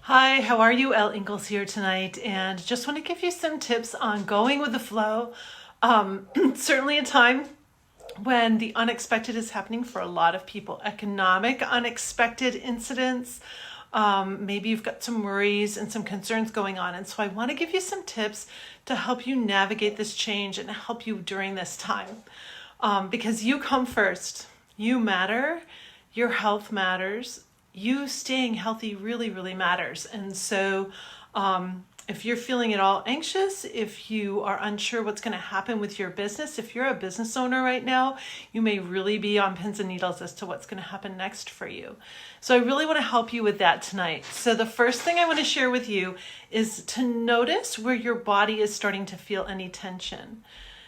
Hi, how are you? Elle Ingalls here tonight, and just want to give you some tips on going with the flow. Certainly a time when the unexpected is happening for a lot of people. Economic unexpected incidents. Maybe you've got some worries and some concerns going on, and so I want to give you some tips to help you navigate this change and help you during this time. Because you come first. You matter. Your health matters. You staying healthy really, really matters. And so if you're feeling at all anxious, if you are unsure what's going to happen with your business, if you're a business owner right now, you may really be on pins and needles as to what's going to happen next for you. So I really want to help you with that tonight. So the first thing I want to share with you is to notice where your body is starting to feel any tension.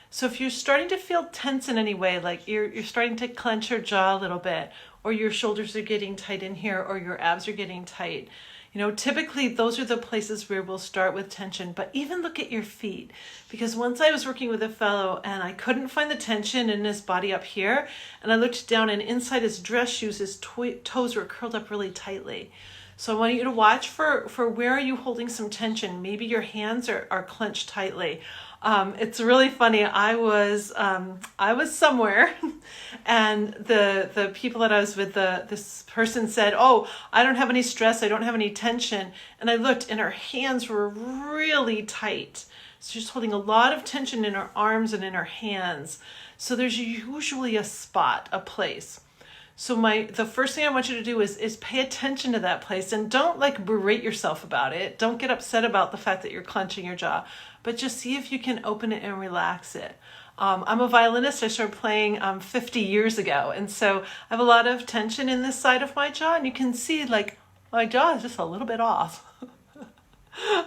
So if you're starting to feel tense in any way, like you're starting to clench your jaw a little bit, or your shoulders are getting tight in here, or your abs are getting tight, typically those are the places where we'll start with tension. But even look at your feet, because once I was working with a fellow and I couldn't find the tension in his body up here, and I looked down and inside his dress shoes, his toes were curled up really tightly. So I want you to watch for where are you holding some tension. Maybe your hands are clenched tightly. It's really funny. I was somewhere, and the people that I was with, this person said, "Oh, I don't have any stress. I don't have any tension." And I looked, and her hands were really tight. So she's holding a lot of tension in her arms and in her hands. So there's usually a spot, a place. So the first thing I want you to do is pay attention to that place, and don't berate yourself about it. Don't get upset about the fact that you're clenching your jaw, but just see if you can open it and relax it. I'm a violinist. I started playing 50 years ago, and so I have a lot of tension in this side of my jaw, and you can see my jaw is just a little bit off.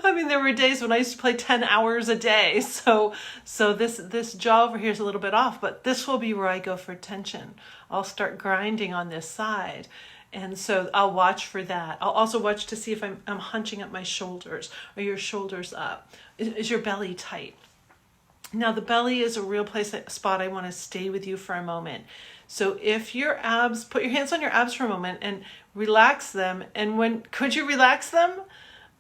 I mean, there were days when I used to play 10 hours a day. So this jaw over here is a little bit off, but this will be where I go for tension. I'll start grinding on this side. And so I'll watch for that. I'll also watch to see if I'm hunching up my shoulders. Are your shoulders up? Is your belly tight? Now the belly is a real spot I want to stay with you for a moment. So if your abs, put your hands on your abs for a moment and relax them. And could you relax them?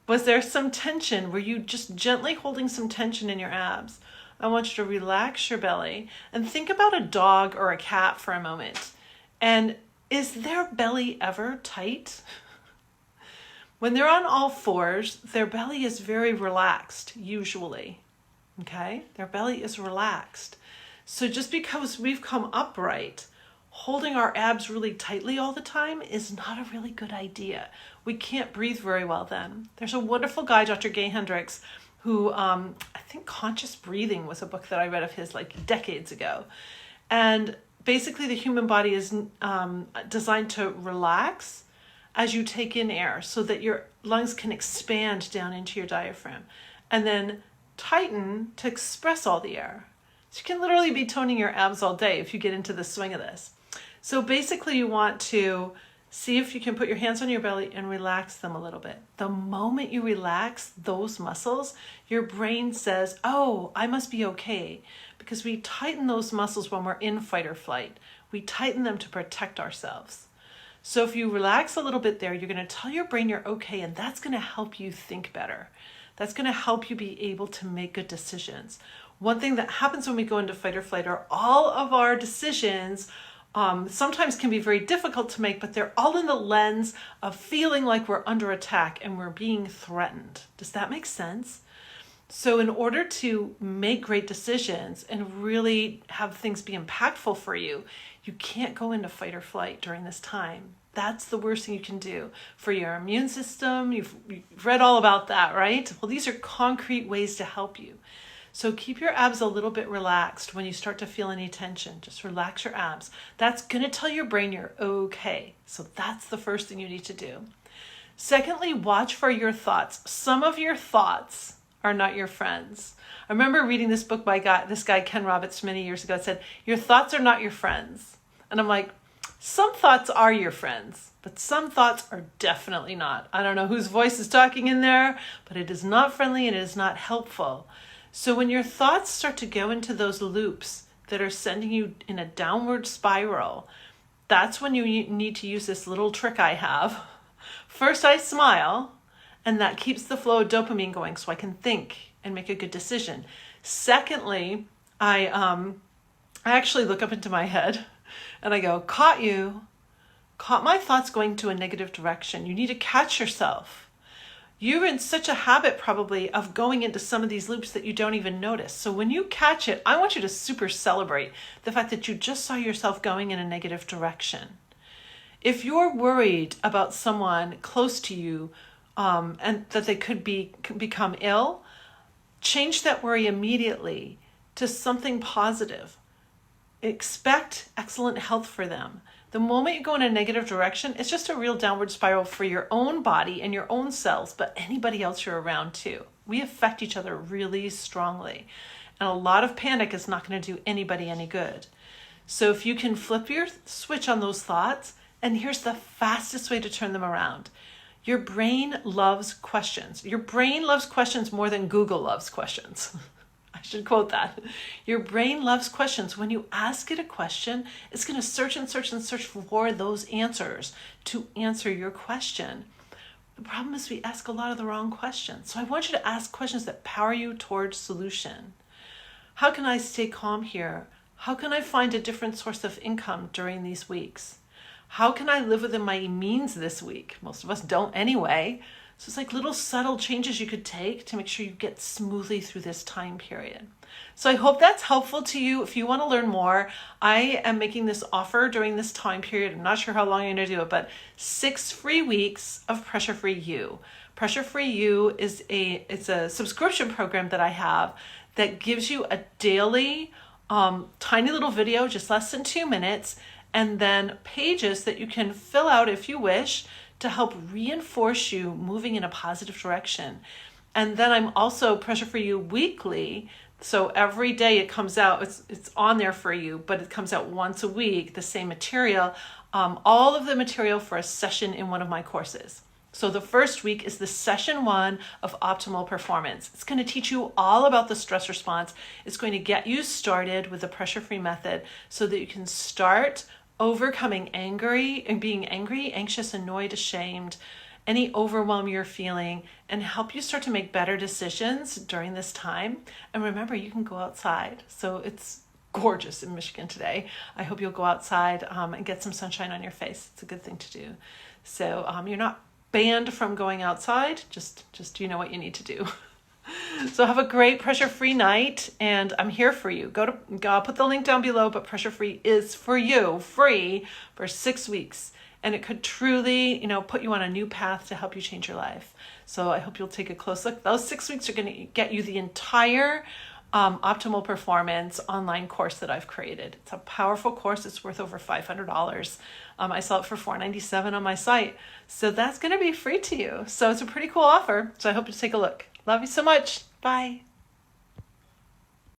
Was there some tension? Were you just gently holding some tension in your abs? I want you to relax your belly and think about a dog or a cat for a moment. And is their belly ever tight? When they're on all fours, their belly is very relaxed, usually. Okay? Their belly is relaxed. So just because we've come upright, holding our abs really tightly all the time is not a really good idea. We can't breathe very well then. There's a wonderful guy, Dr. Gay Hendricks, who I think Conscious Breathing was a book that I read of his decades ago. And basically the human body is designed to relax as you take in air so that your lungs can expand down into your diaphragm, and then tighten to express all the air. So you can literally be toning your abs all day if you get into the swing of this. So basically you want to see if you can put your hands on your belly and relax them a little bit. The moment you relax those muscles, your brain says, "Oh, I must be okay," because we tighten those muscles when we're in fight or flight. We tighten them to protect ourselves. So if you relax a little bit there, you're going to tell your brain you're okay, and that's going to help you think better. That's going to help you be able to make good decisions. One thing that happens when we go into fight or flight are all of our decisions sometimes can be very difficult to make, but they're all in the lens of feeling like we're under attack and we're being threatened. Does that make sense? So in order to make great decisions and really have things be impactful for you, you can't go into fight or flight during this time. That's the worst thing you can do for your immune system. You've read all about that, right? Well, these are concrete ways to help you. So keep your abs a little bit relaxed when you start to feel any tension. Just relax your abs. That's going to tell your brain you're okay. So that's the first thing you need to do. Secondly, watch for your thoughts. Some of your thoughts are not your friends. I remember reading this book by this guy, Ken Roberts, many years ago. It said, "Your thoughts are not your friends." And I'm like, some thoughts are your friends, but some thoughts are definitely not. I don't know whose voice is talking in there, but it is not friendly and it is not helpful. So when your thoughts start to go into those loops that are sending you in a downward spiral, that's when you need to use this little trick I have. First I smile, And that keeps the flow of dopamine going so I can think and make a good decision. Secondly, I actually look up into my head and I go, caught my thoughts going to a negative direction. You need to catch yourself. You're in such a habit probably of going into some of these loops that you don't even notice. So when you catch it, I want you to super celebrate the fact that you just saw yourself going in a negative direction. If you're worried about someone close to you and that they could become ill, change that worry immediately to something positive. Expect excellent health for them. The moment you go in a negative direction, it's just a real downward spiral for your own body and your own cells, but anybody else you're around too. We affect each other really strongly. And a lot of panic is not going to do anybody any good. So if you can flip your switch on those thoughts, and here's the fastest way to turn them around. Your brain loves questions. Your brain loves questions more than Google loves questions. I should quote that. Your brain loves questions. When you ask it a question, it's going to search and search and search for those answers to answer your question. The problem is we ask a lot of the wrong questions. So I want you to ask questions that power you towards solution. How can I stay calm here? How can I find a different source of income during these weeks? How can I live within my means this week? Most of us don't anyway. So it's like little subtle changes you could take to make sure you get smoothly through this time period. So I hope that's helpful to you. If you want to learn more, I am making this offer during this time period. I'm not sure how long I'm going to do it, but 6 free weeks of Pressure Free You. Pressure Free You is it's a subscription program that I have that gives you a daily tiny little video, just less than 2 minutes, and then pages that you can fill out if you wish to help reinforce you moving in a positive direction. And then I'm also Pressure For You weekly. So every day it comes out, it's on there for you, but it comes out once a week, the same material, all of the material for a session in one of my courses. So the first week is the session 1 of optimal performance. It's going to teach you all about the stress response. It's going to get you started with the pressure-free method so that you can start overcoming being angry, anxious, annoyed, ashamed, any overwhelm you're feeling, and help you start to make better decisions during this time. And remember, you can go outside. So it's gorgeous in Michigan today. I hope you'll go outside and get some sunshine on your face. It's a good thing to do. So you're not banned from going outside, just you know what you need to do. So have a great pressure-free night, and I'm here for you. I'll put the link down below, but Pressure Free is for you, free for 6 weeks. And it could truly, put you on a new path to help you change your life. So I hope you'll take a close look. Those 6 weeks are going to get you the entire Optimal Performance online course that I've created. It's a powerful course. It's worth over $500. I sell it for $497 on my site. So that's going to be free to you. So it's a pretty cool offer. So I hope you take a look. Love you so much. Bye.